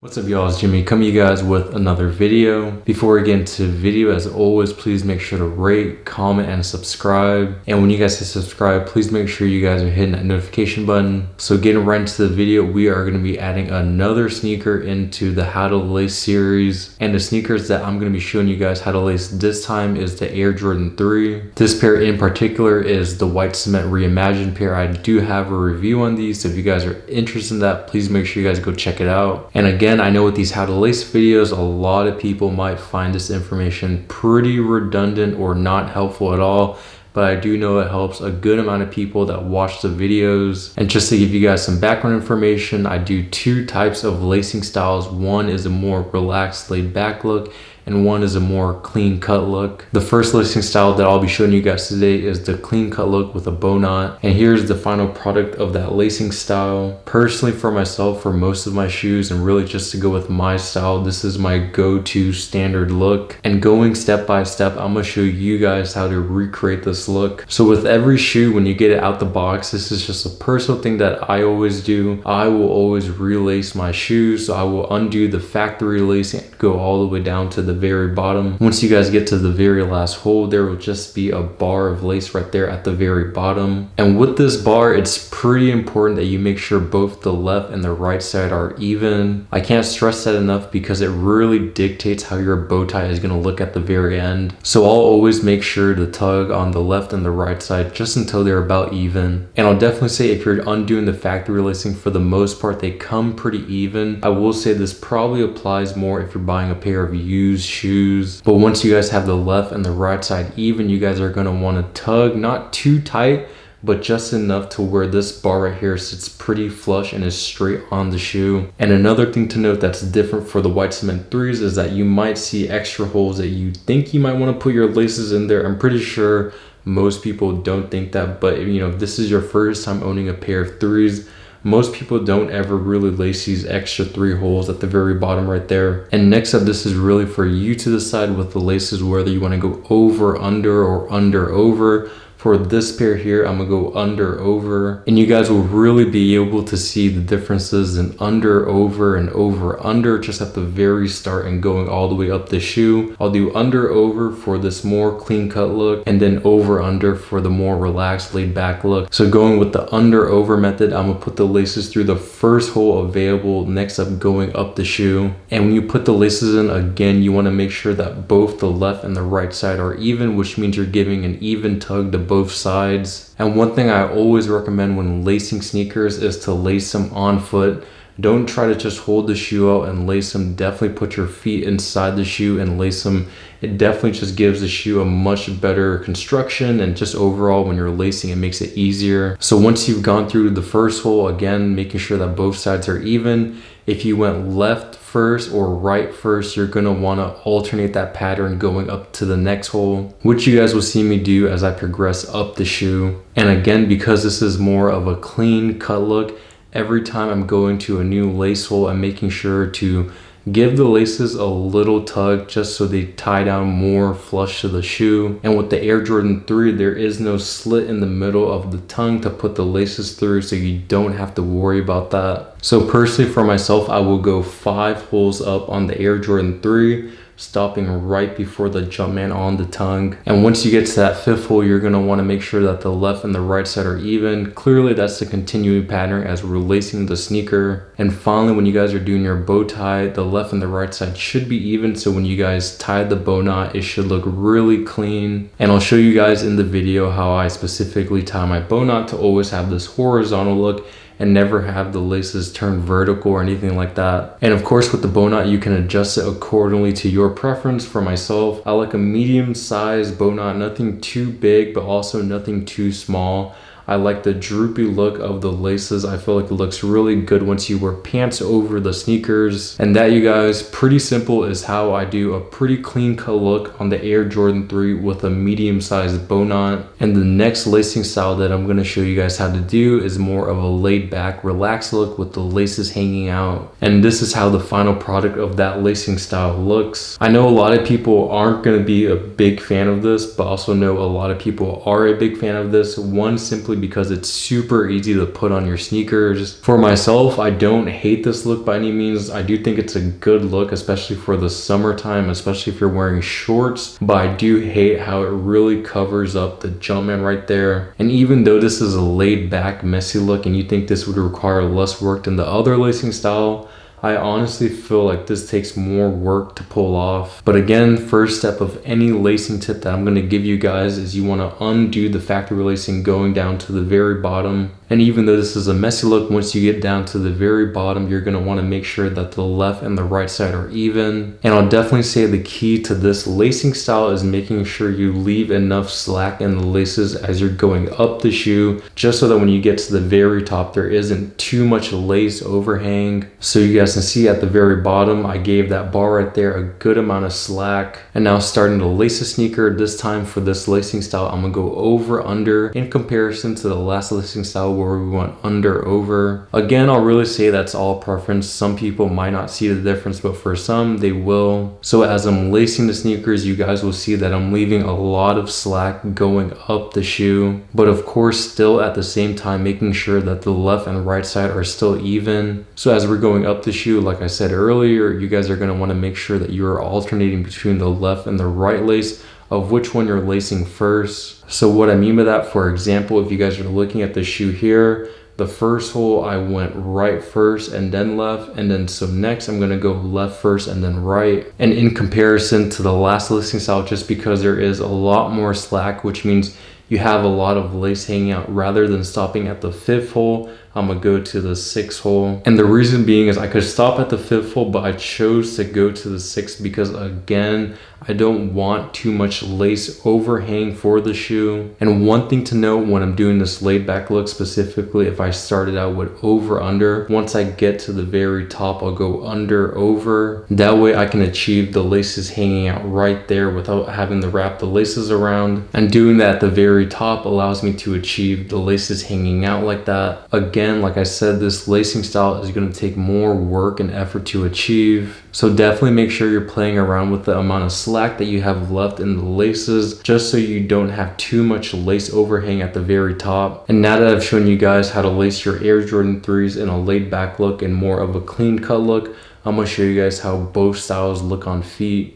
What's up y'all, it's Jimmy coming to you guys with another video. Before we get into the video, as always, please make sure to rate, comment, and subscribe. And when you guys hit subscribe, please make sure you guys are hitting that notification button. So getting right into the video, we are going to be adding another sneaker into the How to Lace series. And the sneakers that I'm going to be showing you guys how to lace this time is the Air Jordan 3. This pair in particular is the White Cement Reimagined pair. I do have a review on these, so if you guys are interested in that, please make sure you guys go check it out. And again, I know with these how to lace videos, a lot of people might find this information pretty redundant or not helpful at all, but I do know it helps a good amount of people that watch the videos. And just to give you guys some background information, I do two types of lacing styles. One is a more relaxed, laid back look, and one is a more clean cut look. The first lacing style that I'll be showing you guys today is the clean cut look with a bow knot. And here's the final product of that lacing style. Personally, for myself, for most of my shoes, and really just to go with my style, this is my go-to standard look. And going step by step, I'm gonna show you guys how to recreate this look. So with every shoe, when you get it out the box, this is just a personal thing that I always do. I will always relace my shoes. So I will undo the factory lacing and go all the way down to the very bottom. Once you guys get to the very last hole, there will just be a bar of lace right there at the very bottom. And with this bar, it's pretty important that you make sure both the left and the right side are even. I can't stress that enough because it really dictates how your bow tie is going to look at the very end. So I'll always make sure to tug on the left and the right side just until they're about even. And I'll definitely say if you're undoing the factory lacing, for the most part they come pretty even. I will say this probably applies more if you're buying a pair of used shoes, but once you guys have the left and the right side even, you guys are going to want to tug not too tight, but just enough to where this bar right here sits pretty flush and is straight on the shoe. And another thing to note that's different for the White Cement 3s is that you might see extra holes that you think you might want to put your laces in there. I'm pretty sure most people don't think that, but you know, if this is your first time owning a pair of 3s, most people don't ever really lace these extra 3 holes at the very bottom right there. And next up, this is really for you to decide with the laces whether you want to go over, under, or under, over. For this pair here, I'm gonna go under, over, and you guys will really be able to see the differences in under, over, and over, under just at the very start and going all the way up the shoe. I'll do under, over for this more clean cut look, and then over, under for the more relaxed, laid back look. So going with the under, over method, I'm gonna put the laces through the first hole available, next up going up the shoe. And when you put the laces in, again, you wanna make sure that both the left and the right side are even, which means you're giving an even tug to both sides. And one thing I always recommend when lacing sneakers is to lace them on foot. Don't try to just hold the shoe out and lace them. Definitely put your feet inside the shoe and lace them. It definitely just gives the shoe a much better construction, and just overall when you're lacing, it makes it easier. So once you've gone through the first hole, again, making sure that both sides are even. If you went left first or right first, you're gonna wanna alternate that pattern going up to the next hole, which you guys will see me do as I progress up the shoe. And again, because this is more of a clean cut look, every time I'm going to a new lace hole, I'm making sure to give the laces a little tug just so they tie down more flush to the shoe. And with the Air Jordan 3, there is no slit in the middle of the tongue to put the laces through, so you don't have to worry about that. So personally for myself, I will go 5 holes up on the Air Jordan 3, stopping right before the Jumpman on the tongue. And once you get to that 5th hole, you're gonna wanna make sure that the left and the right side are even. Clearly that's the continuing pattern as we're lacing the sneaker. And finally, when you guys are doing your bow tie, the left and the right side should be even. So when you guys tie the bow knot, it should look really clean. And I'll show you guys in the video how I specifically tie my bow knot to always have this horizontal look and never have the laces turn vertical or anything like that. And of course with the bow knot, you can adjust it accordingly to your preference. For myself, I like a medium sized bow knot, nothing too big, but also nothing too small. I like the droopy look of the laces. I feel like it looks really good once you wear pants over the sneakers. And that, you guys, pretty simple is how I do a pretty clean cut look on the Air Jordan 3 with a medium sized bow knot. And the next lacing style that I'm gonna show you guys how to do is more of a laid back, relaxed look with the laces hanging out. And this is how the final product of that lacing style looks. I know a lot of people aren't gonna be a big fan of this, but also know a lot of people are a big fan of this. One, simply because it's super easy to put on your sneakers. For myself, I don't hate this look by any means. I do think it's a good look, especially for the summertime, especially if you're wearing shorts, but I do hate how it really covers up the Jumpman right there. And even though this is a laid back, messy look and you think this would require less work than the other lacing style, I honestly feel like this takes more work to pull off. But again, first step of any lacing tip that I'm going to give you guys is you want to undo the factory lacing going down to the very bottom. And even though this is a messy look, once you get down to the very bottom, you're going to want to make sure that the left and the right side are even. And I'll definitely say the key to this lacing style is making sure you leave enough slack in the laces as you're going up the shoe, just so that when you get to the very top, there isn't too much lace overhang. So you guys can see at the very bottom, I gave that bar right there a good amount of slack. And now starting to lace a sneaker, this time for this lacing style, I'm going to go over under in comparison to the last lacing style where we went under over. Again, I'll really say that's all preference. Some people might not see the difference, but for some they will. So as I'm lacing the sneakers, you guys will see that I'm leaving a lot of slack going up the shoe, but of course still at the same time making sure that the left and right side are still even. So as we're going up the shoe, like I said earlier, you guys are going to want to make sure that you are alternating between the left and the right lace of which one you're lacing first. So what I mean by that, for example, if you guys are looking at the shoe here, the first hole I went right first and then left, and then so next I'm going to go left first and then right. And in comparison to the last lacing style, just because there is a lot more slack, which means you have a lot of lace hanging out, rather than stopping at the 5th hole, I'm gonna go to the 6th hole. And the reason being is I could stop at the 5th hole, but I chose to go to the 6th because again, I don't want too much lace overhang for the shoe. And one thing to note when I'm doing this laid back look, specifically if I started out with over under, once I get to the very top, I'll go under over. That way I can achieve the laces hanging out right there without having to wrap the laces around. And doing that at the very top allows me to achieve the laces hanging out like that. Again, like I said, this lacing style is going to take more work and effort to achieve. So definitely make sure you're playing around with the amount of slack that you have left in the laces, just so you don't have too much lace overhang at the very top. And now that I've shown you guys how to lace your Air Jordan 3s in a laid back look and more of a clean cut look, I'm going to show you guys how both styles look on feet.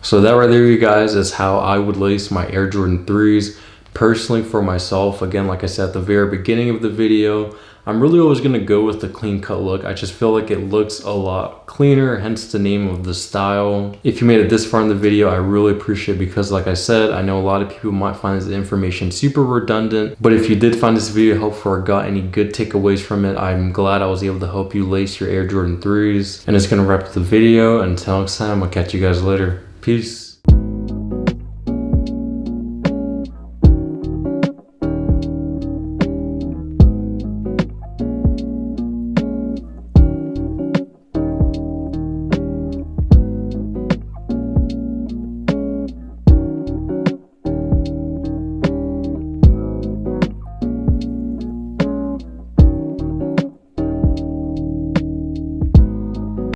So that right there, you guys, is how I would lace my Air Jordan 3s. Personally, for myself, again, like I said at the very beginning of the video, I'm really always going to go with the clean cut look. I just feel like it looks a lot cleaner, hence the name of the style. If you made it this far in the video, I really appreciate it, because like I said, I know a lot of people might find this information super redundant, but if you did find this video helpful or got any good takeaways from it, I'm glad I was able to help you lace your Air Jordan 3s. And it's going to wrap up the video. Until next time, I'll catch you guys later. Peace.